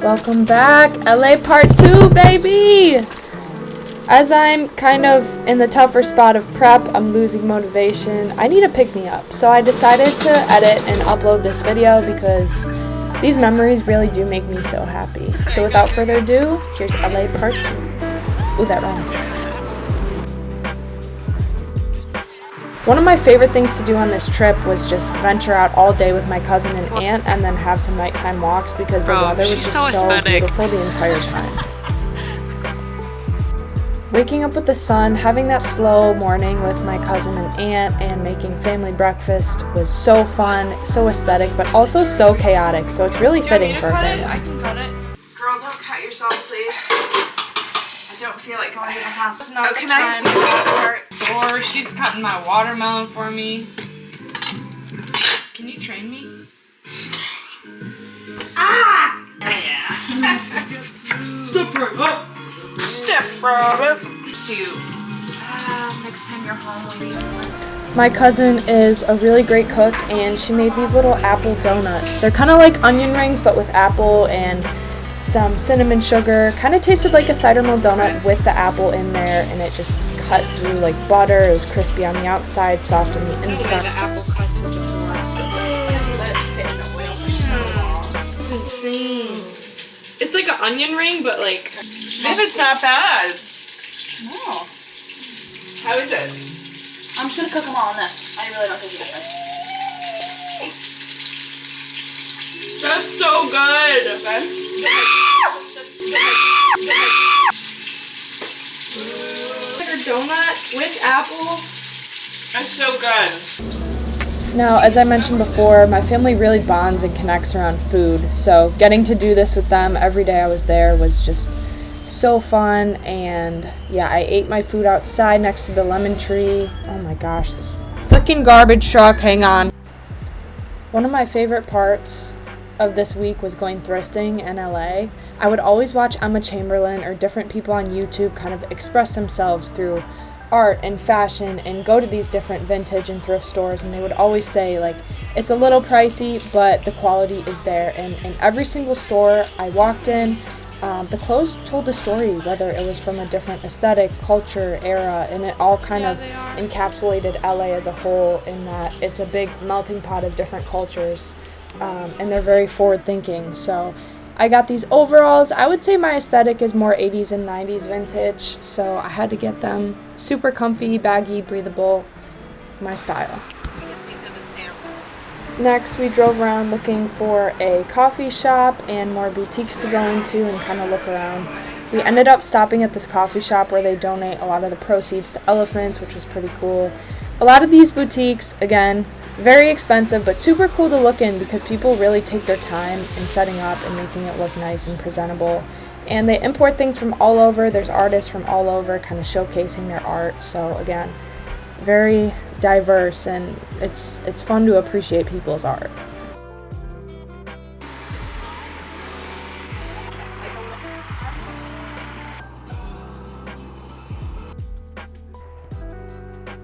Welcome back, LA Part 2, baby! As I'm kind of in the tougher spot of prep, I'm losing motivation. I need a pick-me-up, so I decided to edit and upload this video because these memories really do make me so happy. So without further ado, here's LA Part 2. Ooh, that rhymed. One of my favorite things to do on this trip was just venture out all day with my cousin and aunt and then have some nighttime walks because the weather was just so beautiful the entire time. Waking up with the sun, having that slow morning with my cousin and aunt, and making family breakfast was so fun, so aesthetic, but also so chaotic, so it's really fitting for a family. I can cut it. Girl, don't cut yourself, please. I don't feel like going to the hospital. Oh, can I do that part? Or she's cutting my watermelon for me. Can you train me? Ah! Yeah. Step right up. Step right up. Next time you're home, My cousin is a really great cook, and she made these little apple donuts. They're kind of like onion rings, but with apple and some cinnamon sugar. Kind of tasted like a cider mill donut with the apple in there, and it just cut through like butter. It was crispy on the outside, soft on the inside. The apple cuts with the fork. Because you let it sit in the oil for so long. It's insane. It's like an onion ring, but like... Maybe it's not bad. No. How is it? I'm just gonna cook them all on this. I really don't think you guys. That's so good. Like a donut with apple. That's so good. Now, as I mentioned before, my family really bonds and connects around food, so getting to do this with them every day I was there was just so fun. And yeah, I ate my food outside next to the lemon tree. Oh my gosh, this freaking garbage truck, hang on. One of my favorite parts of this week was going thrifting in LA. I would always watch Emma Chamberlain or different people on YouTube kind of express themselves through art and fashion and go to these different vintage and thrift stores, and they would always say like it's a little pricey but the quality is there. And in every single store I walked in, the clothes told a story, whether it was from a different aesthetic, culture, era, and it all kind of encapsulated LA as a whole in that it's a big melting pot of different cultures, and they're very forward thinking. So I got these overalls. I would say my aesthetic is more 80s and 90s vintage, so I had to get them. Super comfy, baggy, breathable, my style. Next, we drove around looking for a coffee shop and more boutiques to go into and kind of look around. We ended up stopping at this coffee shop where they donate a lot of the proceeds to elephants, which was pretty cool. A lot of these boutiques, again, very expensive, but super cool to look in because people really take their time in setting up and making it look nice and presentable. And they import things from all over. There's artists from all over kind of showcasing their art. So again, very diverse, and it's fun to appreciate people's art.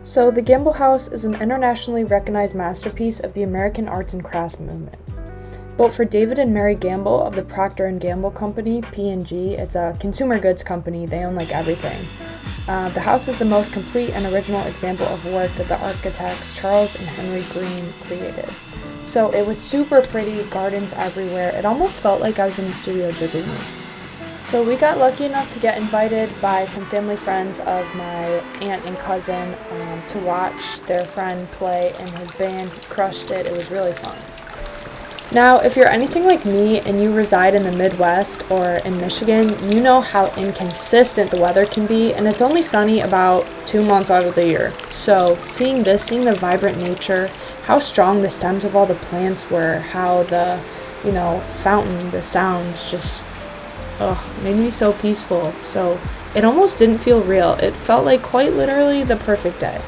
So the Gamble House is an internationally recognized masterpiece of the American arts and crafts movement. Built for David and Mary Gamble of the Procter & Gamble Company, P&G, it's a consumer goods company. They own like everything. The house is the most complete and original example of work that the architects Charles and Henry Green created. So it was super pretty, gardens everywhere. It almost felt like I was in a Studio Ghibli movie. So we got lucky enough to get invited by some family friends of my aunt and cousin to watch their friend play in his band. He crushed it. It was really fun. Now, if you're anything like me and you reside in the Midwest or in Michigan, you know how inconsistent the weather can be, and it's only sunny about 2 months out of the year. So seeing the vibrant nature, how strong the stems of all the plants were, how the, fountain, the sounds just, made me so peaceful. So it almost didn't feel real. It felt like quite literally the perfect day.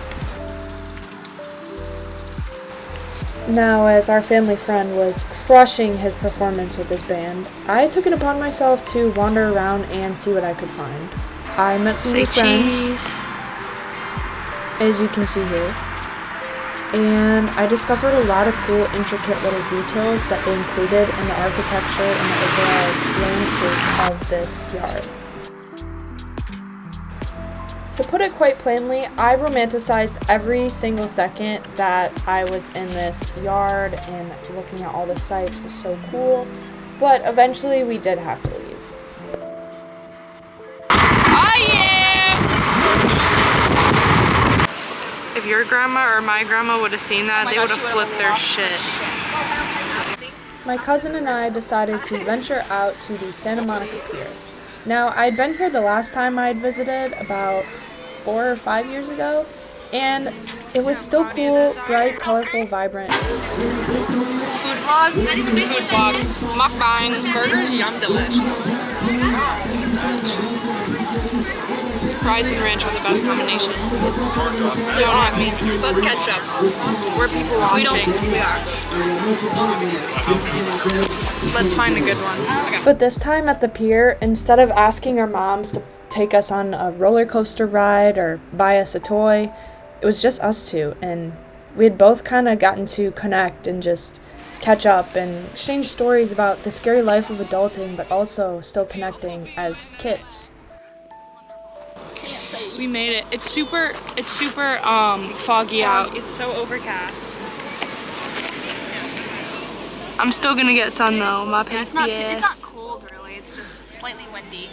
Now, as our family friend was crushing his performance with his band, I took it upon myself to wander around and see what I could find. I met some new friends, as you can see here, and I discovered a lot of cool, intricate little details that they included in the architecture and the overall landscape of this yard. To put it quite plainly, I romanticized every single second that I was in this yard, and looking at all the sights was so cool, but eventually we did have to leave. Oh yeah! If your grandma or my grandma would have seen that, they would have flipped their shit. My cousin and I decided to venture out to the Santa Monica Pier. Now, I'd been here the last time I'd visited, about 4 or 5 years ago, and it was still cool, bright, colorful, vibrant. Food vlog? Food vlog. Muckbang. Burgers, yum delish. Fries and ranch are the best combination. Don't at me. But ketchup. We're people watching. We are. Let's find a good one. Okay. But this time at the pier, instead of asking our moms to take us on a roller coaster ride or buy us a toy, it was just us two, and we had both kind of gotten to connect and just catch up and exchange stories about the scary life of adulting, but also still connecting as kids. We made it. It's super foggy out. It's so overcast. I'm still gonna get sun though. My It's not cold really. It's just slightly windy.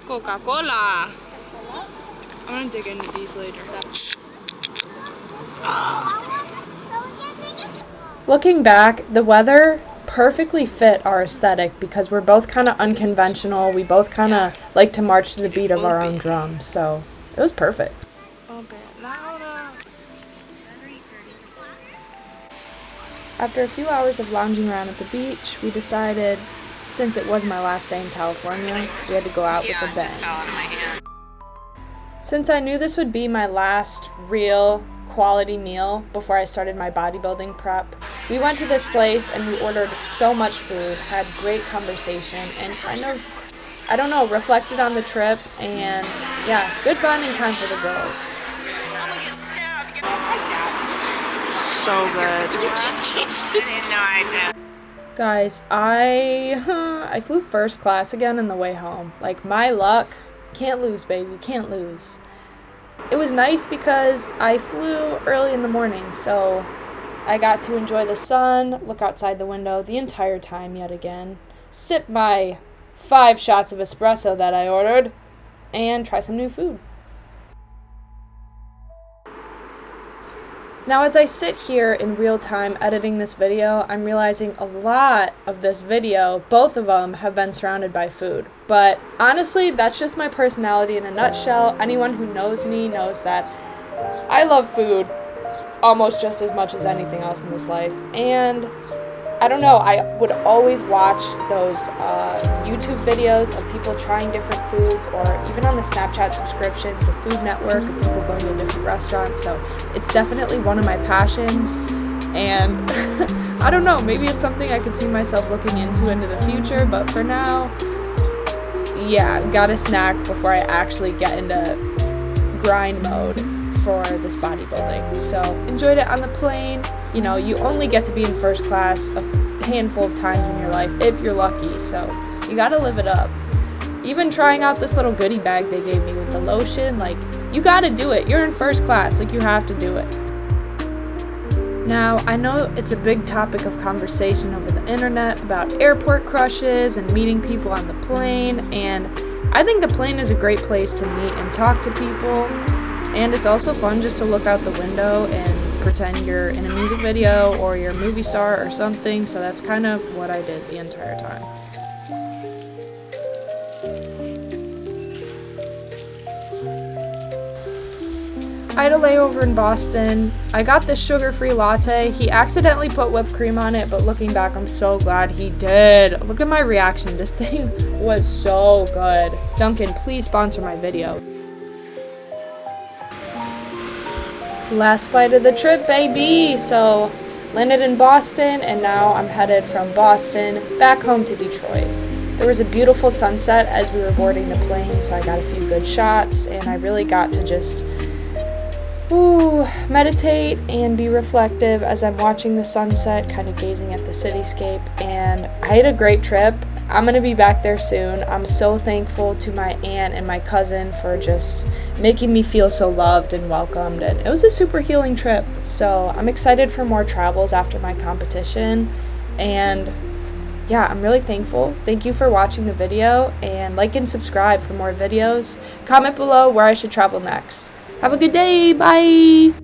Coca-Cola. I'm gonna dig into these later. Looking back, the weather perfectly fit our aesthetic because we're both kind of unconventional. We both kind of like to march to the beat of our own drum, so it was perfect. After a few hours of lounging around at the beach, we decided, since it was my last day in California, we had to go out with a bang. Just fell out of my hand. Since I knew this would be my last real quality meal before I started my bodybuilding prep, we went to this place and we ordered so much food, had great conversation, and kind of, I don't know, reflected on the trip, and yeah, good bonding time for the girls. So good. Guys, I flew first class again on the way home. Like, my luck, can't lose, baby, can't lose. It was nice because I flew early in the morning, so I got to enjoy the sun, look outside the window the entire time yet again, sip my 5 shots of espresso that I ordered, and try some new food. Now, as I sit here in real time editing this video, I'm realizing a lot of this video, both of them, have been surrounded by food. But honestly, that's just my personality in a nutshell. Anyone who knows me knows that I love food almost just as much as anything else in this life. And I don't know, I would always watch those YouTube videos of people trying different foods, or even on the Snapchat subscriptions, the Food Network, of people going to different restaurants. So it's definitely one of my passions, and I don't know, maybe it's something I could see myself looking into the future, but for now, yeah, gotta snack before I actually get into grind mode for this bodybuilding. So enjoyed it on the plane. You know, you only get to be in first class a handful of times in your life if you're lucky, so you gotta live it up. Even trying out this little goodie bag they gave me with the lotion, like, you gotta do it. You're in first class, like, you have to do it. Now, I know it's a big topic of conversation over the internet about airport crushes and meeting people on the plane, and I think the plane is a great place to meet and talk to people, and it's also fun just to look out the window and pretend you're in a music video or you're a movie star or something, so that's kind of what I did the entire time. I had a layover in Boston. I got this sugar-free latte. He accidentally put whipped cream on it, but looking back, I'm so glad he did. Look at my reaction. This thing was so good. Dunkin', please sponsor my video. Last flight of the trip, baby! So, landed in Boston, and now I'm headed from Boston back home to Detroit. There was a beautiful sunset as we were boarding the plane, so I got a few good shots, and I really got to just meditate and be reflective as I'm watching the sunset, kind of gazing at the cityscape. And I had a great trip. I'm going to be back there soon. I'm so thankful to my aunt and my cousin for just making me feel so loved and welcomed, and it was a super healing trip. So I'm excited for more travels after my competition, and yeah, I'm really thankful. Thank you for watching the video, and like and subscribe for more videos. Comment below where I should travel next. Have a good day. Bye.